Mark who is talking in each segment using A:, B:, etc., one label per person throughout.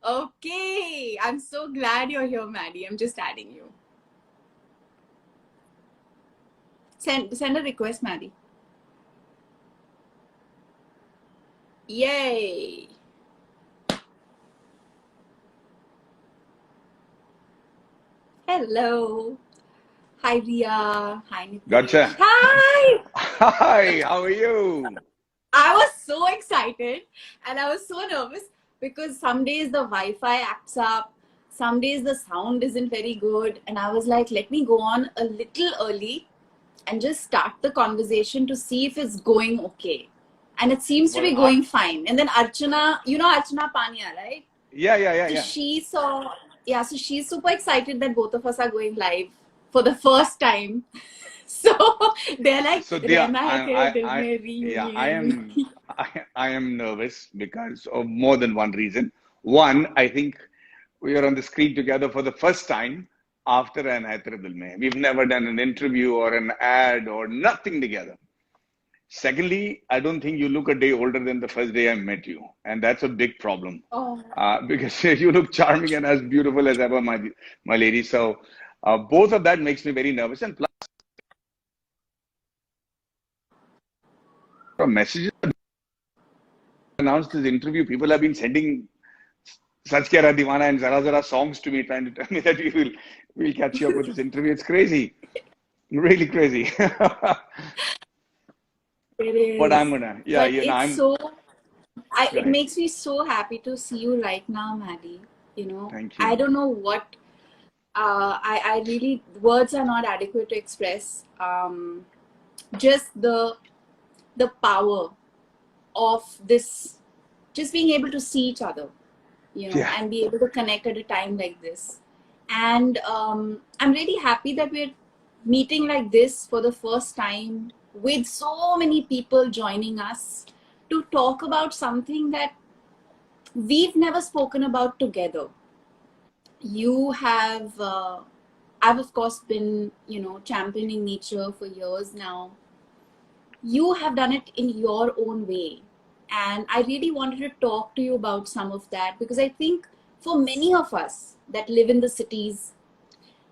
A: Okay, I'm so glad you're here, Maddie. I'm just adding you. Send a request, Maddie. Yay! Hello. Hi, Ria. Hi, Nitesh.
B: Gotcha.
A: Hi!
B: Hi, how are you?
A: I was so excited and I was so nervous because some days the Wi Fi acts up, some days the sound isn't very good. And I was like, let me go on a little early and just start the conversation to see if it's going okay. And it seems to
B: Well,
A: be going fine. And then Archana, you know Archana Pania, right?
B: yeah, yeah, yeah,
A: So
B: yeah.
A: she saw, yeah, so she's super excited that both of us are going live for the first time. So they're like,
B: So, Dia,
A: रहना है तेरे दिल में
B: yeah,
A: reunion.
B: I am nervous because of more than one reason. One, I think we are on the screen together for the first time after an Hyderabad Mein. We've never done an interview or an ad or nothing together. Secondly, I don't think you look a day older than the first day I met you, and that's a big problem
A: Oh,
B: because you look charming and as beautiful as ever, my lady. So both of that makes me very nervous. And plus, messages announced this interview, people have been sending Sach Kya Divana and Zara Zara songs to me, trying to tell me that we'll catch you up with this interview. It's crazy, really crazy.
A: it
B: But I'm
A: is.
B: gonna, yeah,
A: But
B: you know,
A: it's
B: I'm
A: so, it
B: right.
A: makes me so happy to see you right now, Maddie. You know,
B: Thank
A: I
B: you.
A: don't know what, I really, words are not adequate to express just the power of this, just being able to see each other, you know,
B: Yeah,
A: and be able to connect at a time like this. And I'm really happy that we're meeting like this for the first time with so many people joining us to talk about something that we've never spoken about together. You have, I've of course been, you know, championing nature for years now. You have done it in your own way. And I really wanted to talk to you about some of that because I think for many of us that live in the cities,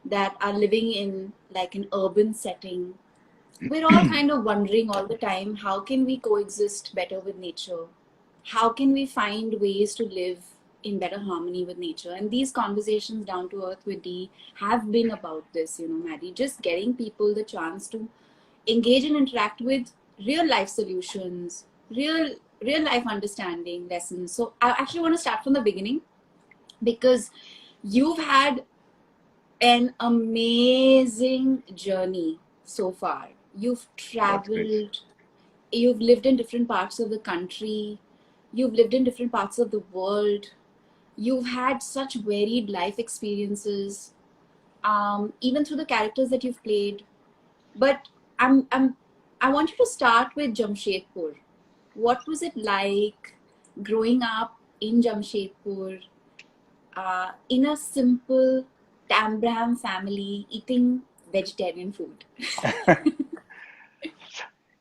A: that are living in like an urban setting, we're all kind of wondering all the time, how can we coexist better with nature? How can we find ways to live in better harmony with nature? And these conversations down to earth with Dee have been about this, you know, Maddie, just getting people the chance to engage and interact with real life solutions, real life understanding lessons. So I actually want to start from the beginning because you've had an amazing journey so far. You've
B: that's great.
A: traveled, you've lived in different parts of the country, you've lived in different parts of the world, you've had such varied life experiences, even through the characters that you've played. But I'm I want you to start with Jamshedpur. What was it like growing up in Jamshedpur, in a simple Tambram family eating vegetarian food?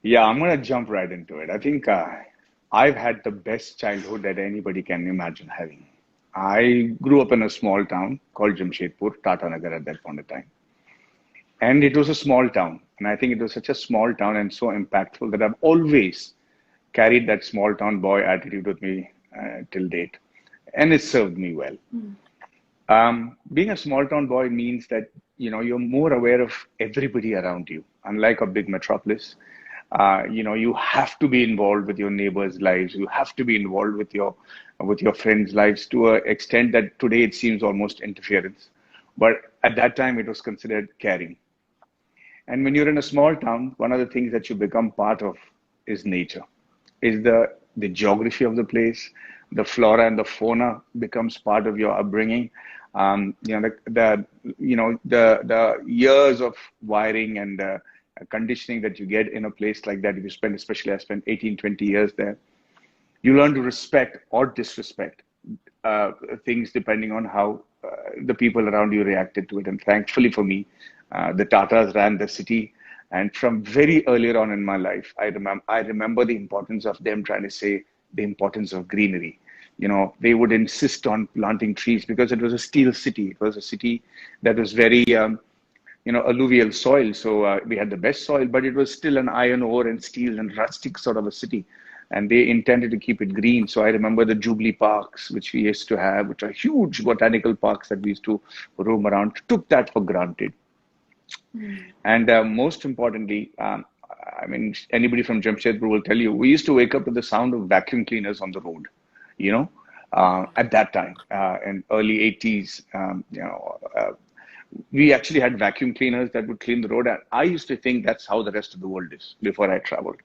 B: Yeah, I'm gonna jump right into it. I think I've had the best childhood that anybody can imagine having. I grew up in a small town called Jamshedpur, Tata Nagar at that point in time. And it was a small town. And I think it was such a small town and so impactful that I've always carried that small town boy attitude with me till date. And it served me well. Being a small town boy means that you're more aware of everybody around you. Unlike a big metropolis, you have to be involved with your neighbors' lives. You have to be involved with your friends' lives to an extent that today it seems almost interference. But at that time, it was considered caring. And when you're in a small town, one of the things that you become part of is nature, is the geography of the place, the flora and the fauna becomes part of your upbringing. The years of wiring and conditioning that you get in a place like that, if you spend, especially I spent 18, 20 years there, you learn to respect or disrespect things depending on how the people around you reacted to it. And thankfully for me, the Tatas ran the city. And from very earlier on in my life, I remember the importance of them trying to say the importance of greenery. They would insist on planting trees because it was a steel city. It was a city that was very, alluvial soil. So we had the best soil, but it was still an iron ore and steel and rustic sort of a city. And they intended to keep it green. So I remember the Jubilee parks, which we used to have, which are huge botanical parks that we used to roam around, took that for granted. And most importantly, I mean, anybody from Jamshedpur will tell you, we used to wake up to the sound of vacuum cleaners on the road, you know, at that time, in early 80s, we actually had vacuum cleaners that would clean the road. And I used to think that's how the rest of the world is before I traveled.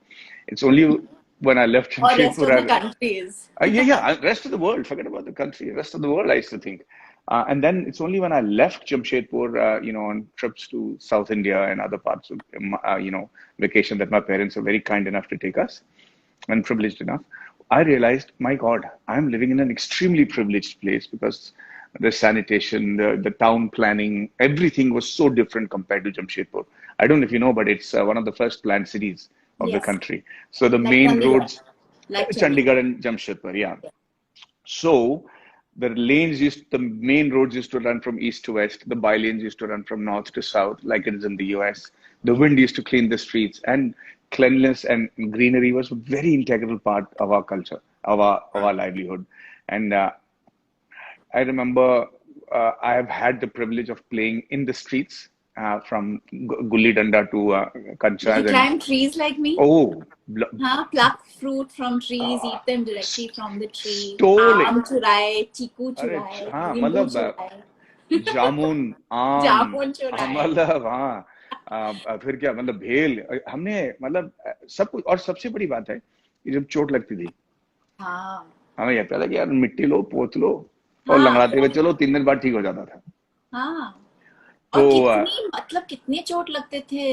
B: It's only when I left
A: Or rest of the
B: Jamshedpur,
A: countries.
B: rest of the world, forget about the country, rest of the world, I used to think. And then it's only when I left Jamshedpur, on trips to South India and other parts of, vacation that my parents were very kind enough to take us and privileged enough. I realized, my God, I'm living in an extremely privileged place because the sanitation, the town planning, everything was so different compared to Jamshedpur. I don't know if you know, but it's one of the first planned cities of the
A: Yes,
B: country. So the
A: like
B: main
A: Chandigarh.
B: roads,
A: Like Chandigarh.
B: Chandigarh and Jamshedpur, yeah. So the main roads used to run from east to west. The by lanes used to run from north to south, like it is in the US. The wind used to clean the streets, and cleanliness and greenery was a very integral part of our culture, of our livelihood. And I remember I have had the privilege of playing in the streets, from gulli danda to
A: Did you
B: kanchas, and
A: climb trees like me?
B: oh,
A: Huh? Pluck fruit from trees, eat them directly from the tree.
B: stole it.
A: आम चुराए, चीकू
B: अरे
A: चुराए,
B: हाँ,
A: नींबू
B: मतलब
A: चुराए,
B: जामुन, आम,
A: जामुन चुराए.
B: मतलब हाँ, फिर क्या, मतलब भेल, हमने, मतलब सब कुछ। और सबसे बड़ी बात है कि जब चोट लगती थी,
A: हाँ,
B: हमें कहता था कि यार मिट्टी लो, पोत लो, और
A: हाँ,
B: लंगड़ाते हुए चलो, 3 दिन बाद ठीक हो जाता था।
A: हाँ.
B: तो
A: और कितनी मतलब कितने चोट लगते थे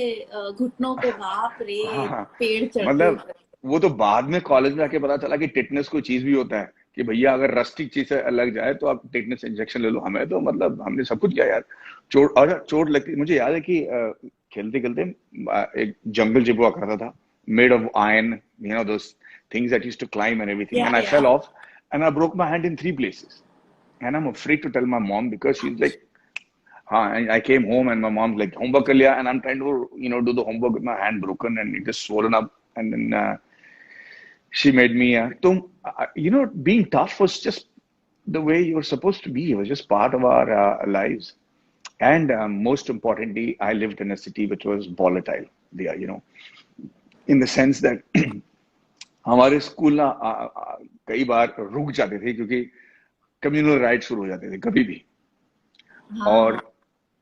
A: घुटनों पे, बाप
B: हाँ,
A: रे,
B: हाँ,
A: पेड़ चढ़ते
B: मतलब
A: ऊपर.
B: वो तो बाद में कॉलेज में आके पता चला कि टिटनेस कोई चीज भी होता है, कि भैया अगर रस्टिक चीज से लग जाए तो आप टिटनेस इंजेक्शन ले लो। हमें तो, मतलब हमने सब कुछ किया यार। चोट लगती, मुझे याद है कि खेलते खेलते एक जंगल जिप हुआ करता था, made of iron, those things that used to climb and everything,
A: Yeah,
B: and I fell
A: yeah.
B: Off and I broke my hand in 3 places, and I'm afraid to tell my mom because she's like, हाँ, and I came home and my mom's like, homework कर लिया, and I'm trying to, do the homework with my hand broken and it is swollen up, and then she made me, being tough was just the way you were supposed to be. It was just part of our lives. And most importantly, I lived in a city which was volatile there, in the sense that हमारे school ना कई बार रुक जाते थे क्योंकि communal right शुरू हो जाते थे कभी भी। और
A: हाँ.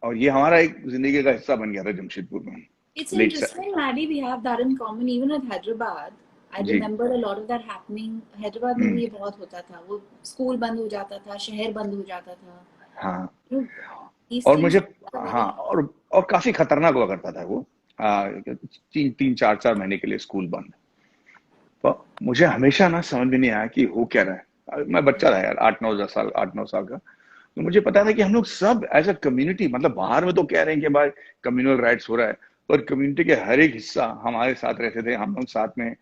B: और ये हमारा एक जिंदगी का हिस्सा बन गया था जमशेदपुर में।
A: It's
B: late
A: interesting, Maddie, we have that in common even with Hyderabad. I
B: जी।
A: remember a lot of that happening. Hyderabad में भी
B: हम्म।
A: ये बहुत होता था. वो स्कूल बंद हो जाता था, शहर बंद हो जाता था.
B: हाँ।
A: You know, these
B: और
A: things
B: मुझे,
A: are
B: हाँ,
A: very.
B: और काफी खतरनाक हुआ करता था वो। 3 3 4 4 महीने के लिए स्कूल बंद। तो मुझे हमेशा ना समझ में नहीं आया कि हो क्या रहा है। मैं बच्चा था यार, 8 9 10 साल, 8 9 साल का। तो मुझे पता था कि हम लोग सब एज अ कम्युनिटी, मतलब बाहर में तो कह रहे हैं कि भाई कम्युनल राइट्स हो रहा है, पर कम्युनिटी के हर एक हिस्सा हमारे साथ रहते थे। हम लोग साथ में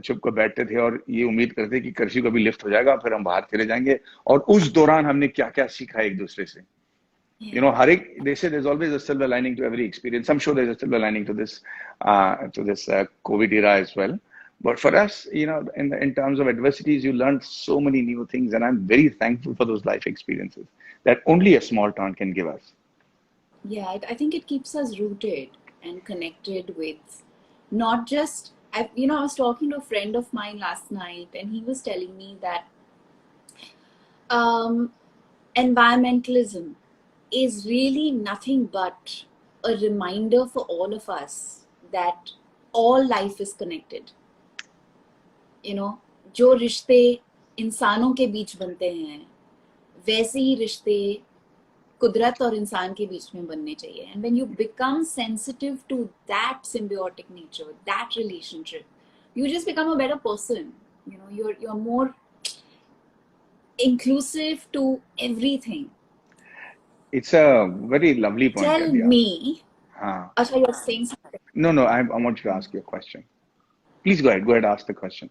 B: चुप कर बैठते थे और ये उम्मीद करते थे कि कर्फ्यू कभी लिफ्ट हो जाएगा, फिर हम बाहर चले जाएंगे। और उस दौरान हमने क्या क्या सीखा एक दूसरे से।
A: Yeah.
B: हर एक, they say there's always a silver lining to every experience. I'm sure there's a silver lining to this COVID era as well. But for us, in terms of adversities, you learn so many new things, and I'm very thankful for those life experiences that only a small town can give us.
A: Yeah, I think it keeps us rooted and connected with not just. I was talking to a friend of mine last night, and he was telling me that um, environmentalism is really nothing but a reminder for all of us that all life is connected. जो रिश्ते इंसानों के बीच बनते हैं, वैसे ही रिश्ते कुदरत और इंसान के बीच में बनने चाहिए. And when you become sensitive to that symbiotic nature, that relationship, you just become a better person. You're more inclusive to everything.
B: It's a very lovely point,
A: Tell
B: Kadya.
A: me,
B: Huh.
A: Asha, you're saying something.
B: No, I want you to ask your question. Please go ahead, ask the question.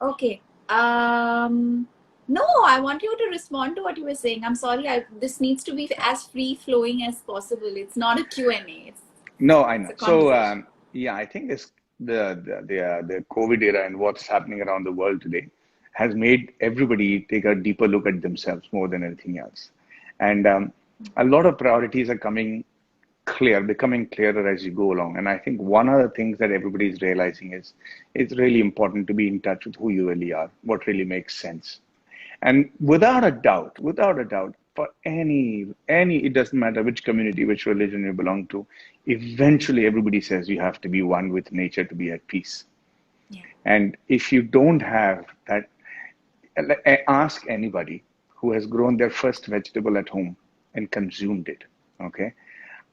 A: Okay. No, I want you to respond to what you were saying. I'm sorry. This needs to be as free flowing as possible. It's not a Q&A.
B: No, I
A: It's
B: know.
A: a
B: So,
A: conversation.
B: yeah, I think this the COVID era and what's happening around the world today has made everybody take a deeper look at themselves more than anything else, and a lot of priorities are becoming clearer as you go along. And I think one of the things that everybody is realizing is it's really important to be in touch with who you really are, what really makes sense. And without a doubt, for it doesn't matter which community, which religion you belong to, eventually everybody says you have to be one with nature to be at peace.
A: Yeah.
B: And if you don't have that, ask anybody who has grown their first vegetable at home and consumed it. Okay,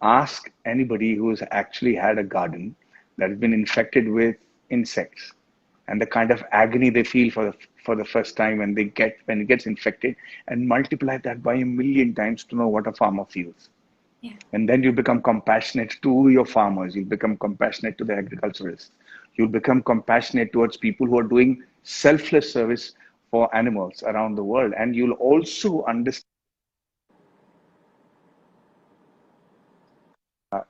B: ask anybody who has actually had a garden that has been infected with insects and the kind of agony they feel for the first time when it gets infected, and multiply that by a million times to know what a farmer feels.
A: Yeah.
B: And then you become compassionate to your farmers, you become compassionate to the agriculturists, you'll become compassionate towards people who are doing selfless service for animals around the world, and you'll also understand,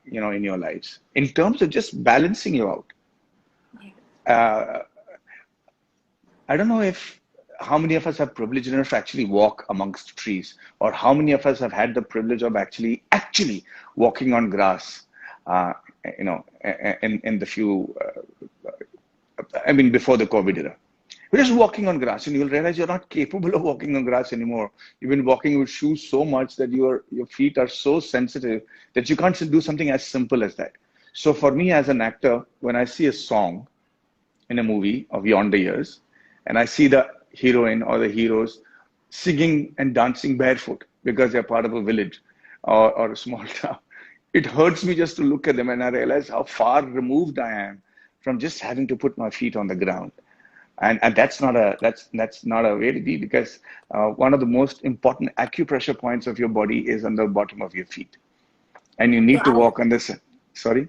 B: in your lives in terms of just balancing you out.
A: Yeah.
B: uh, I don't know if how many of us are privileged enough to actually walk amongst trees, or how many of us have had the privilege of actually walking on grass. Uh, in the few, I mean, before the COVID era, you're just walking on grass, and you'll realize you're not capable of walking on grass anymore. You've been walking with shoes so much that your feet are so sensitive that you can't do something as simple as that. So for me as an actor, when I see a song in a movie of yonder years, and I see the heroine or the heroes singing and dancing barefoot because they're part of a village, or a small town. It hurts me just to look at them, and I realize how far removed I am from just having to put my feet on the ground. And that's not a way to be, because one of the most important acupressure points of your body is on the bottom of your feet, and you
A: So
B: need to walk on this. Sorry.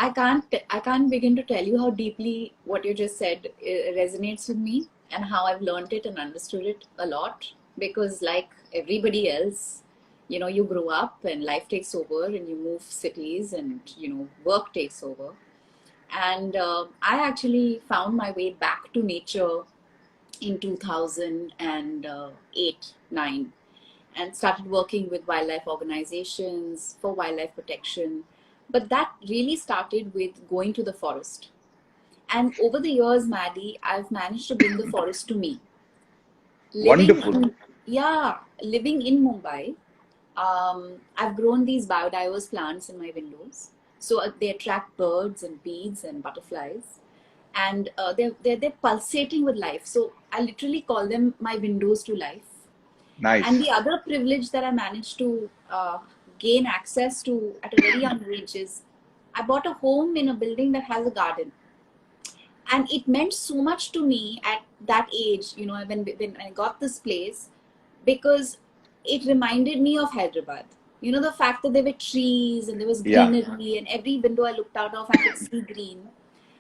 A: I can't begin to tell you how deeply what you just said resonates with me, and how I've learned it and understood it a lot. Because like everybody else, you grow up and life takes over, and you move cities, and work takes over. And I actually found my way back to nature in 2008, 9, and started working with wildlife organizations for wildlife protection. But that really started with going to the forest. And over the years, Maddie, I've managed to bring the forest to me. Living
B: Wonderful.
A: in, yeah, living in Mumbai, I've grown these biodiverse plants in my windows. So they attract birds and bees and butterflies. And they're pulsating with life. So I literally call them my windows to life. And
B: Nice.
A: the other privilege that I managed to gain access to at a very young age is I bought a home in a building that has a garden. And it meant so much to me at that age, when I got this place, because it reminded me of Hyderabad. The fact that there were trees and there was
B: Yeah,
A: greenery, and every window I looked out of, I could see green.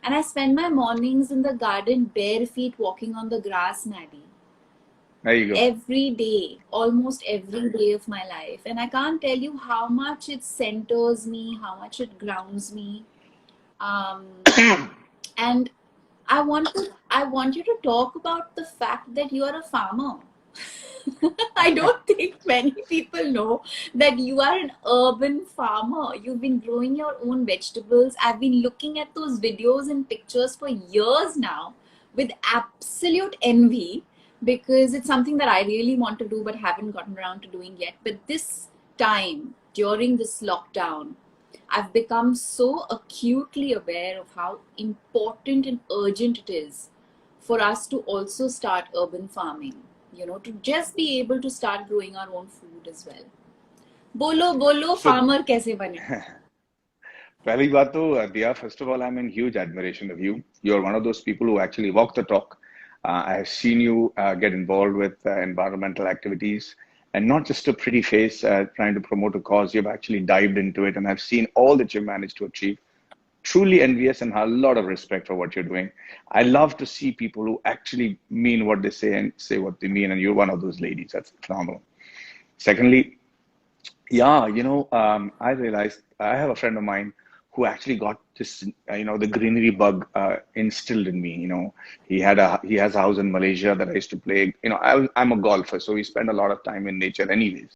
A: And I spent my mornings in the garden bare feet walking on the grass, Maddie,
B: there you go.
A: every day, almost every day of my life. And I can't tell you how much it centers me, how much it grounds me. Um, and I want you to talk about the fact that you are a farmer. I don't think many people know that you are an urban farmer. You've been growing your own vegetables. I've been looking at those videos and pictures for years now with absolute envy, because it's something that I really want to do but haven't gotten around to doing yet. But this time, during this lockdown, I've become so acutely aware of how important and urgent it is for us to also start urban farming, to just be able to start growing our own food as well. Bolo, bolo,
B: So,
A: farmer kaise bane?
B: पहली बात तो Dia, first of all, I'm in huge admiration of you. You're one of those people who actually walk the talk. I have seen you get involved with environmental activities, and not just a pretty face trying to promote a cause. You've actually dived into it, and I've seen all that you've managed to achieve. truly envious and have a lot of respect for what you're doing. I love to see people who actually mean what they say and say what they mean, and you're one of those ladies. That's phenomenal. Secondly, yeah, I realized I have a friend of mine who actually got this, the greenery bug instilled in me. He has a house in Malaysia that I used to play. I'm a golfer, so we spend a lot of time in nature, anyways.